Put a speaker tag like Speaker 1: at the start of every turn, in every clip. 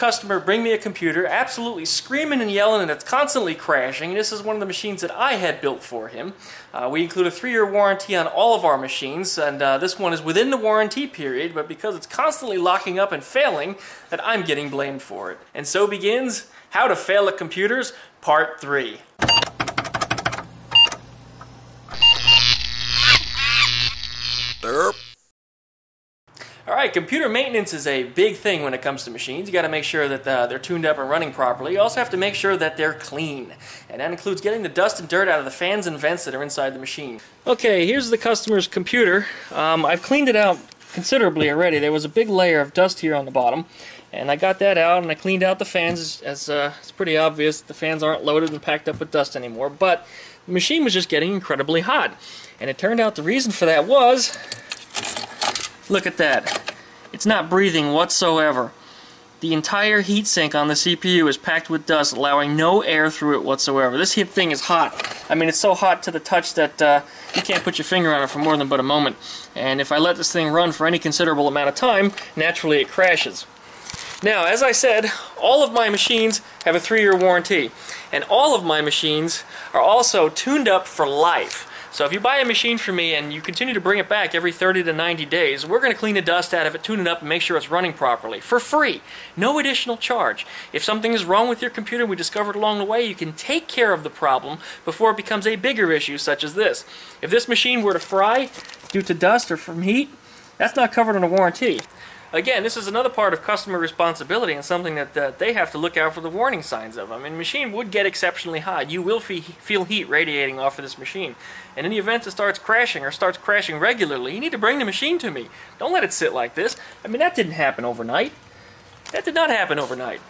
Speaker 1: customer bring me a computer, absolutely screaming and yelling, and it's constantly crashing. This is one of the machines that I had built for him. We include a 3-year warranty on all of our machines, and this one is within the warranty period, but because it's constantly locking up and failing, that I'm getting blamed for it. And so begins How to Fail at Computers, Part 3. Alright, computer maintenance is a big thing when it comes to machines. You got to make sure that they're tuned up and running properly. You also have to make sure that they're clean. And that includes getting the dust and dirt out of the fans and vents that are inside the machine. Okay, here's the customer's computer. I've cleaned it out considerably already. There was a big layer of dust here on the bottom. And I got that out and I cleaned out the fans. As it's pretty obvious the fans aren't loaded and packed up with dust anymore. But the machine was just getting incredibly hot. And it turned out the reason for that was... look at that. It's not breathing whatsoever. The entire heatsink on the CPU is packed with dust, allowing no air through it whatsoever. This thing is hot. I mean, it's so hot to the touch that you can't put your finger on it for more than but a moment. And if I let this thing run for any considerable amount of time, naturally it crashes. Now, as I said, all of my machines have a 3-year warranty. And all of my machines are also tuned up for life. So if you buy a machine from me and you continue to bring it back every 30 to 90 days, we're going to clean the dust out of it, tune it up, and make sure it's running properly. For free. No additional charge. If something is wrong with your computer we discovered along the way, you can take care of the problem before it becomes a bigger issue such as this. If this machine were to fry due to dust or from heat, that's not covered under warranty. Again, this is another part of customer responsibility and something that they have to look out for the warning signs of. I mean, the machine would get exceptionally hot. You will feel heat radiating off of this machine. And in the event it starts crashing or starts crashing regularly, you need to bring the machine to me. Don't let it sit like this. I mean, that didn't happen overnight. That did not happen overnight.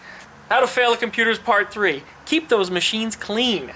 Speaker 1: How to Fail at Computers Part 3. Keep those machines clean.